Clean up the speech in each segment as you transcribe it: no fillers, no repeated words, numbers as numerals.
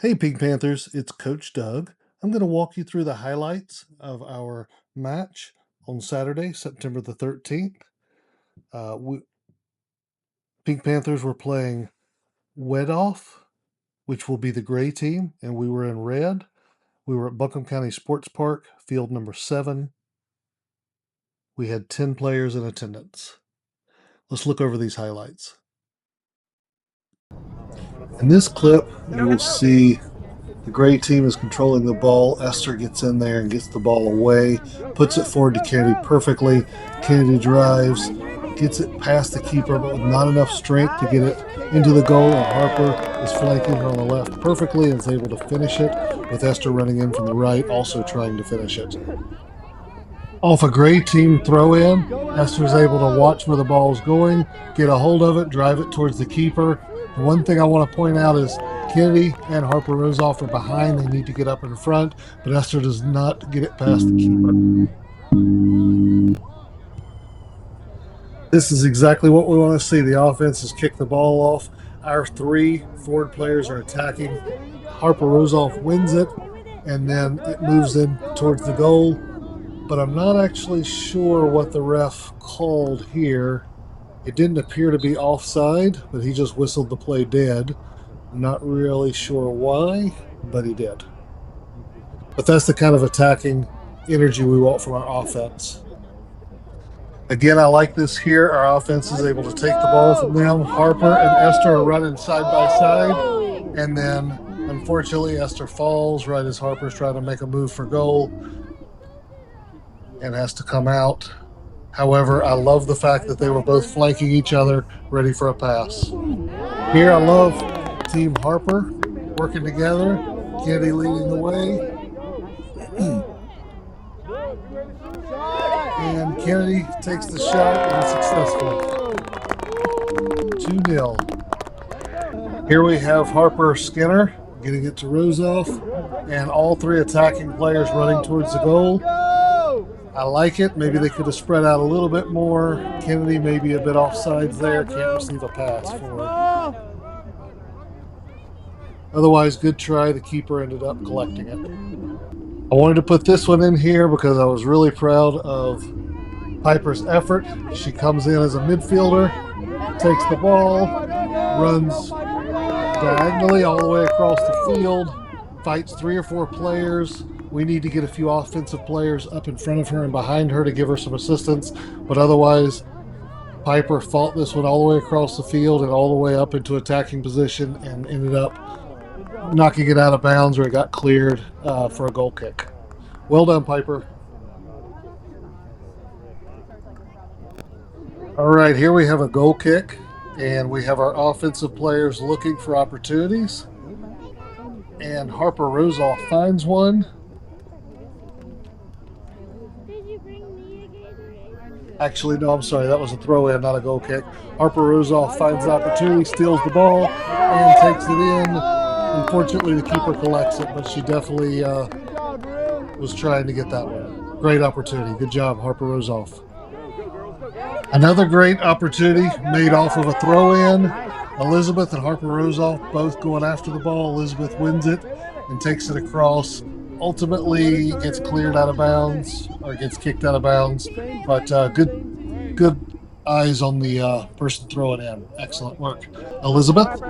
Hey, Pink Panthers, it's Coach Doug. I'm going to walk you through the highlights of our match on Saturday, September the 13th. Pink Panthers were playing Wedthoff, which will be the gray team, and we were in red. We were at Buncombe County Sports Park, field number 7. We had 10 players in attendance. Let's look over these highlights. In this clip, you will see the gray team is controlling the ball. Esther gets in there and gets the ball away, puts it forward to Kennedy perfectly. Kennedy drives, gets it past the keeper, but with not enough strength to get it into the goal. And Harper is flanking her on the left perfectly and is able to finish it, with Esther running in from the right, also trying to finish it. Off a gray team throw in, Esther's able to watch where the ball's going, get a hold of it, drive it towards the keeper. The one thing I want to point out is Kennedy and Harper Rosoff are behind. They need to get up in front, but Esther does not get it past the keeper. This is exactly what we want to see. The offense has kicked the ball off. Our 3 forward players are attacking. Harper Rosoff wins it, and then it moves in towards the goal. But I'm not actually sure what the ref called here. It didn't appear to be offside, but he just whistled the play dead. I'm not really sure why, but he did. But that's the kind of attacking energy we want from our offense. Again, I like this here. Our offense is able to take the ball from them. Harper and Esther are running side by side. And then, unfortunately, Esther falls right as Harper's trying to make a move for goal and has to come out. However, I love the fact that they were both flanking each other, ready for a pass. Here, I love Team Harper working together, Kennedy leading the way. And Kennedy takes the shot and is successful. 2-0. Here we have Harper Skinner getting it to Rosoff, and all 3 attacking players running towards the goal. I like it. Maybe they could have spread out a little bit more. Kennedy maybe a bit offsides there. Can't receive a pass for it. Otherwise, good try. The keeper ended up collecting it. I wanted to put this one in here because I was really proud of Piper's effort. She comes in as a midfielder, takes the ball, runs diagonally all the way across the field, fights 3 or 4 players. We need to get a few offensive players up in front of her and behind her to give her some assistance. But otherwise, Piper fought this one all the way across the field and all the way up into attacking position and ended up knocking it out of bounds, where it got cleared for a goal kick. Well done, Piper. All right, here we have a goal kick, and we have our offensive players looking for opportunities. And Harper Rosoff finds one. Actually, no, I'm sorry. That was a throw-in, not a goal kick. Harper Rosoff finds the opportunity, steals the ball, and takes it in. Unfortunately, the keeper collects it, but she definitely was trying to get that one. Great opportunity. Good job, Harper Rosoff. Another great opportunity made off of a throw-in. Elizabeth and Harper Rosoff both going after the ball. Elizabeth wins it and takes it across. Ultimately gets cleared out of bounds, or gets kicked out of bounds, but good eyes on the person throwing in. Excellent work, Elizabeth.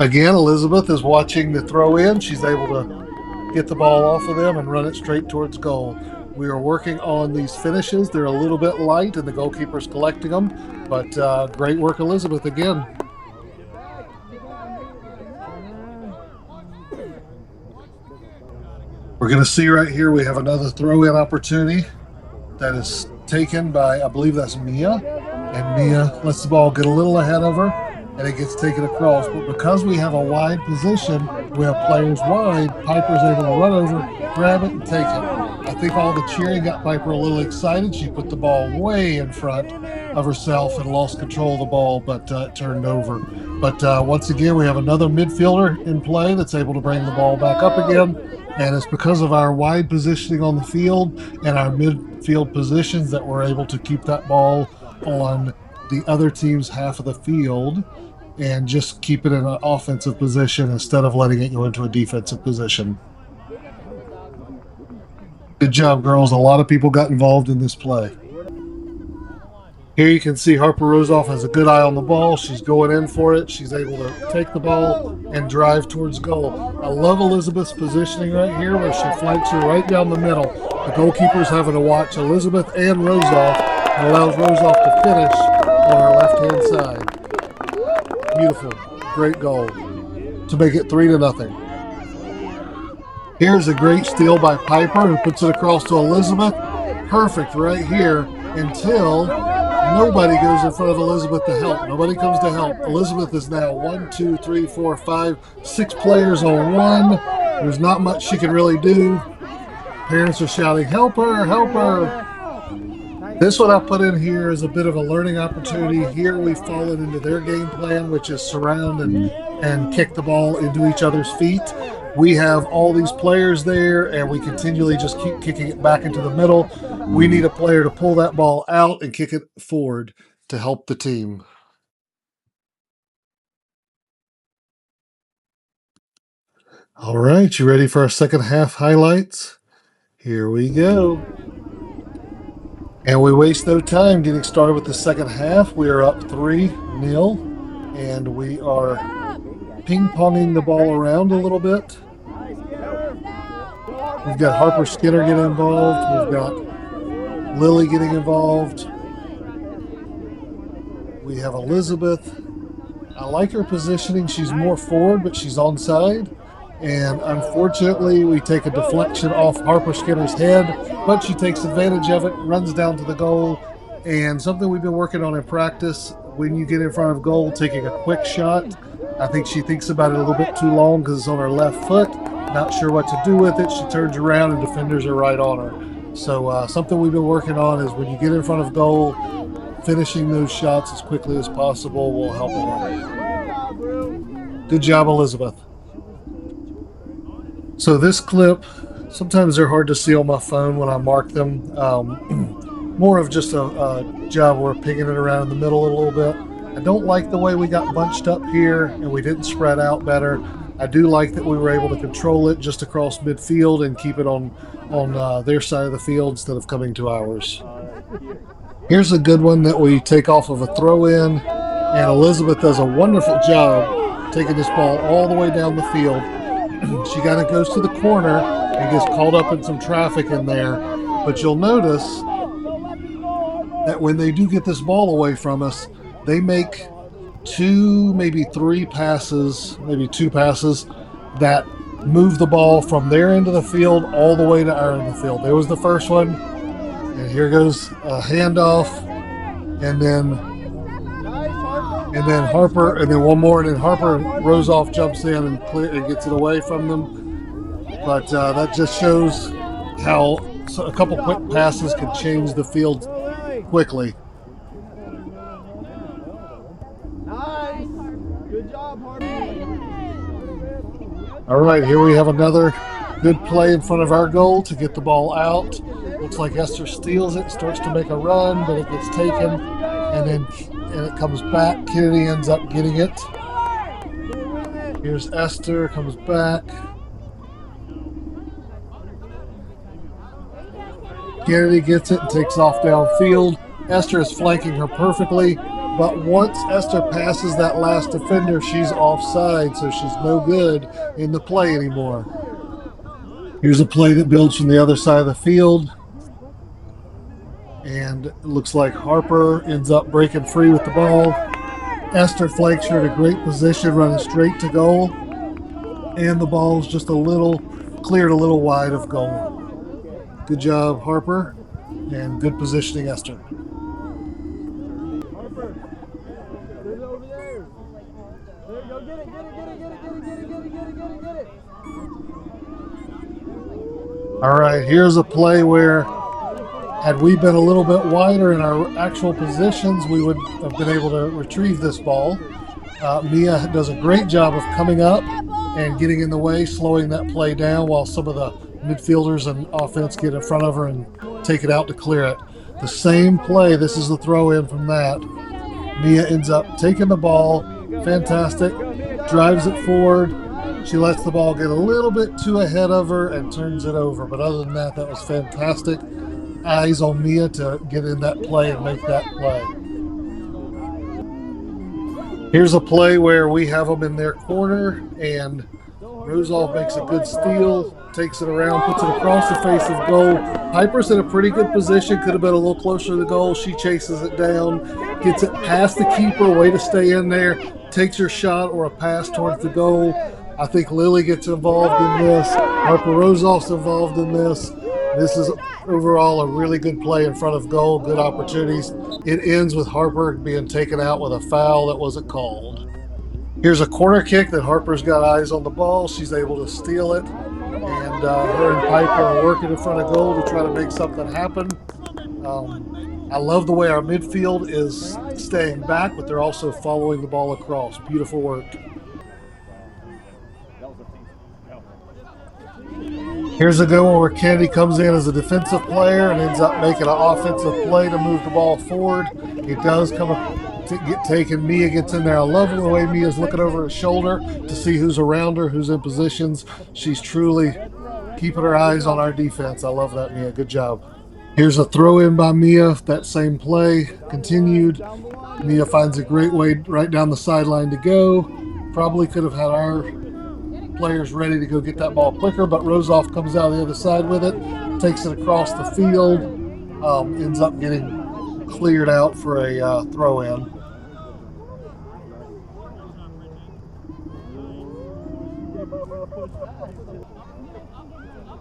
Again, Elizabeth is watching the throw in. She's able to get the ball off of them and run it straight towards goal. We are working on these finishes. They're a little bit light, and the goalkeeper's collecting them, but great work, Elizabeth, again. We're going to see right here we have another throw-in opportunity that is taken by, I believe that's Mia. And Mia lets the ball get a little ahead of her, and it gets taken across. But because we have a wide position, we have players wide, Piper's able to run over, grab it, and take it. I think all the cheering got Piper a little excited. She put the ball way in front of herself and lost control of the ball, but it turned over. But once again, we have another midfielder in play that's able to bring the ball back up again. And it's because of our wide positioning on the field and our midfield positions that we're able to keep that ball on the other team's half of the field. and just keep it in an offensive position instead of letting it go into a defensive position. Good job, girls. A lot of people got involved in this play. Here you can see Harper Rosoff has a good eye on the ball. She's going in for it. She's able to take the ball and drive towards goal. I love Elizabeth's positioning right here where she flanks her right down the middle. The goalkeeper's having to watch Elizabeth and Rosoff and allows Rosoff to finish on her left-hand side. Beautiful. Great goal to make it 3-0. Here's a great steal by Piper, who puts it across to Elizabeth. Perfect right here until nobody goes in front of Elizabeth to help. Nobody comes to help. Elizabeth is now 1, 2, 3, 4, 5, 6 players on one. There's not much she can really do. Parents are shouting, "Help her, help her." This one I put in here is a bit of a learning opportunity. Here we've fallen into their game plan, which is surround and kick the ball into each other's feet. We have all these players there, and we continually just keep kicking it back into the middle. We need a player to pull that ball out and kick it forward to help the team. All right, you ready for our second half highlights? Here we go. And we waste no time getting started with the second half. We are up 3-0, and we are ping-ponging the ball around a little bit. We've got Harper Skinner getting involved. We've got Lily getting involved. We have Elizabeth. I like her positioning. She's more forward, but she's onside. And unfortunately, we take a deflection off Harper Skinner's head, but she takes advantage of it, runs down to the goal. And something we've been working on in practice, when you get in front of goal, taking a quick shot. I think she thinks about it a little bit too long because it's on her left foot. Not sure what to do with it. She turns around and defenders are right on her. So something we've been working on is when you get in front of goal, finishing those shots as quickly as possible will help a lot. Good job, Elizabeth. So this clip, sometimes they're hard to see on my phone when I mark them. More of just a job where we're pinging it around in the middle a little bit. I don't like the way we got bunched up here and we didn't spread out better. I do like that we were able to control it just across midfield and keep it on their side of the field instead of coming to ours. Here's a good one that we take off of a throw-in, and Elizabeth does a wonderful job taking this ball all the way down the field. She kind of goes to the corner and gets caught up in some traffic in there, but you'll notice that when they do get this ball away from us, they make 2, maybe 3 passes, maybe 2 passes that move the ball from their end of the field all the way to our end of the field. There was the first one, and here goes a handoff, and then Harper, and then one more, and then Harper Rosoff jumps in and gets it away from them. But that just shows how a couple quick passes can change the field quickly. Nice. Good job, Harper. All right, here we have another good play in front of our goal to get the ball out. Looks like Esther steals it, starts to make a run, but it gets taken, and it comes back. Kennedy ends up getting it. Here's Esther, comes back. Kennedy gets it and takes off downfield. Esther is flanking her perfectly, but once Esther passes that last defender, she's offside, so she's no good in the play anymore. Here's a play that builds from the other side of the field. And it looks like Harper ends up breaking free with the ball. Esther flanks her in a great position, running straight to goal. And the ball's just cleared a little wide of goal. Good job, Harper, and good positioning, Esther. Harper, there's over there. There you go, get it. All right, here's a play where had we been a little bit wider in our actual positions, we would have been able to retrieve this ball. Mia does a great job of coming up and getting in the way, slowing that play down while some of the midfielders and offense get in front of her and take it out to clear it. The same play, this is the throw in from that. Mia ends up taking the ball, Fantastic. Drives it forward. She lets the ball get a little bit too ahead of her and turns it over. But other than that, that was fantastic. Eyes on Mia to get in that play and make that play. Here's a play where we have them in their corner, and Rozoff makes a good steal, takes it around, puts it across the face of goal. Piper's in a pretty good position, could have been a little closer to the goal. She chases it down, gets it past the keeper, way to stay in there, takes her shot or a pass towards the goal. I think Lily gets involved in this. Harper Rozoff's involved in this. This is overall a really good play in front of goal, good opportunities. It ends with Harper being taken out with a foul that wasn't called. Here's a corner kick that Harper's got eyes on the ball. She's able to steal it. And her and Piper are working in front of goal to try to make something happen. I love the way our midfield is staying back, but they're also following the ball across. Beautiful work. Here's a good one where Kennedy comes in as a defensive player and ends up making an offensive play to move the ball forward. It does come to get taken. Mia gets in there. I love the way Mia's looking over her shoulder to see who's around her, who's in positions. She's truly keeping her eyes on our defense. I love that, Mia. Good job. Here's a throw in by Mia. That same play continued. Mia finds a great way right down the sideline to go. Probably could have had our players ready to go get that ball quicker, but Rozoff comes out the other side with it, takes it across the field, ends up getting cleared out for a throw in.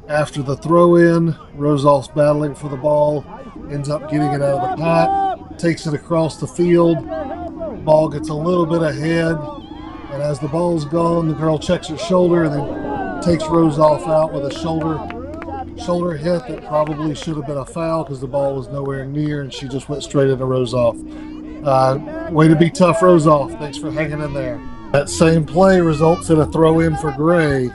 After the throw in, Rozoff's battling for the ball, ends up getting it out of the pack, takes it across the field, ball gets a little bit ahead. And as the ball's gone, the girl checks her shoulder and then takes Rozoff out with a shoulder hit that probably should have been a foul because the ball was nowhere near and she just went straight into Rozoff. Way to be tough, Rozoff. Thanks for hanging in there. That same play results in a throw in for Gray.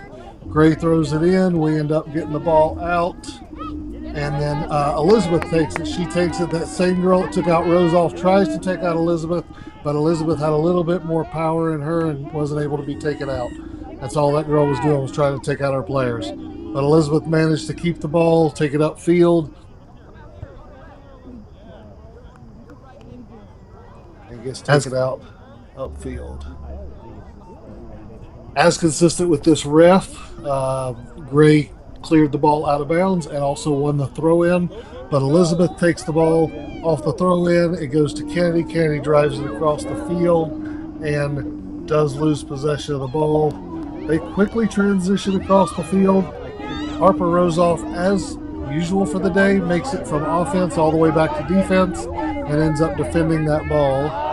Gray throws it in. We end up getting the ball out. And then Elizabeth takes it. She takes it. That same girl that took out Rozoff tries to take out Elizabeth, but Elizabeth had a little bit more power in her and wasn't able to be taken out. That's all that girl was doing, was trying to take out our players. But Elizabeth managed to keep the ball, take it upfield. And gets to take it out upfield. As consistent with this ref, Gray cleared the ball out of bounds and also won the throw-in. But Elizabeth takes the ball off the throw-in. It goes to Kennedy. Kennedy drives it across the field and does lose possession of the ball. They quickly transition across the field. Harper Rozoff, as usual for the day, makes it from offense all the way back to defense and ends up defending that ball.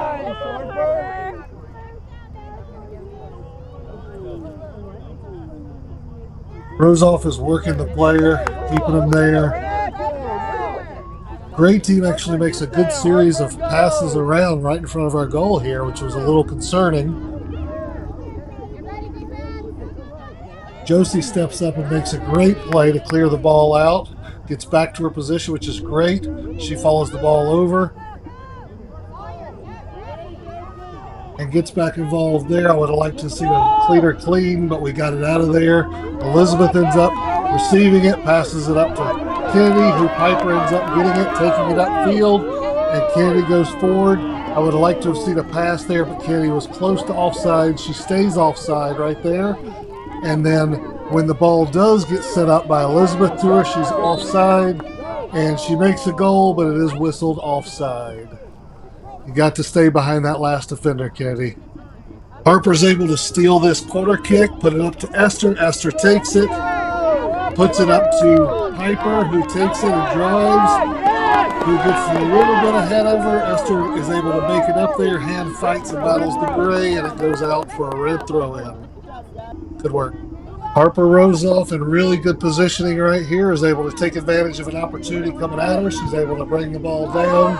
Rozoff is working the player, keeping him there. Great team actually makes a good series of passes around right in front of our goal here, which was a little concerning. Josie steps up and makes a great play to clear the ball out. Gets back to her position, which is great. She follows the ball over and gets back involved there. I would have liked to see a cleaner clean, but we got it out of there. Elizabeth ends up receiving it, passes it up to Kennedy, who Piper ends up getting it, taking it upfield, and Kennedy goes forward. I would have liked to have seen a pass there, but Kennedy was close to offside. She stays offside right there. And then when the ball does get set up by Elizabeth to her, she's offside, and she makes a goal, but it is whistled offside. You got to stay behind that last defender, Kennedy. Harper's able to steal this corner kick, put it up to Esther. Esther takes it, puts it up to Piper, who takes it and drives, who gets a little bit ahead of her. Esther is able to make it up there, hand fights and battles the Gray, and it goes out for a red throw-in. Good work. Harper Rozoff in really good positioning right here, is able to take advantage of an opportunity coming at her. She's able to bring the ball down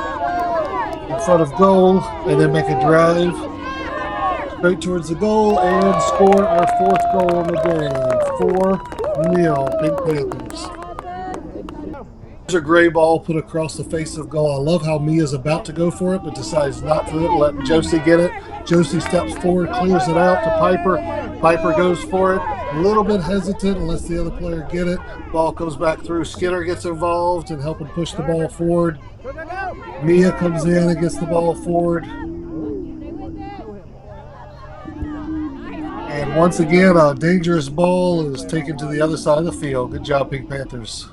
in front of goal and then make a drive straight towards the goal and score our fourth goal in the game. 4-0 Pink Panthers. There's a gray ball put across the face of goal. I love how Mia's about to go for it, but decides not to let Josie get it. Josie steps forward, clears it out to Piper. Piper goes for it. A little bit hesitant and lets the other player get it. Ball comes back through. Skinner gets involved in helping push the ball forward. Mia comes in and gets the ball forward. And once again, a dangerous ball is taken to the other side of the field. Good job, Pink Panthers.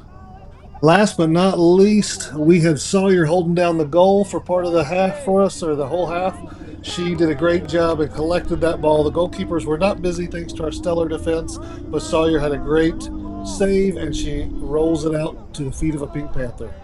Last but not least, we have Sawyer holding down the goal for part of the half for us, or the whole half. She did a great job and collected that ball. The goalkeepers were not busy thanks to our stellar defense, but Sawyer had a great save, and she rolls it out to the feet of a Pink Panther.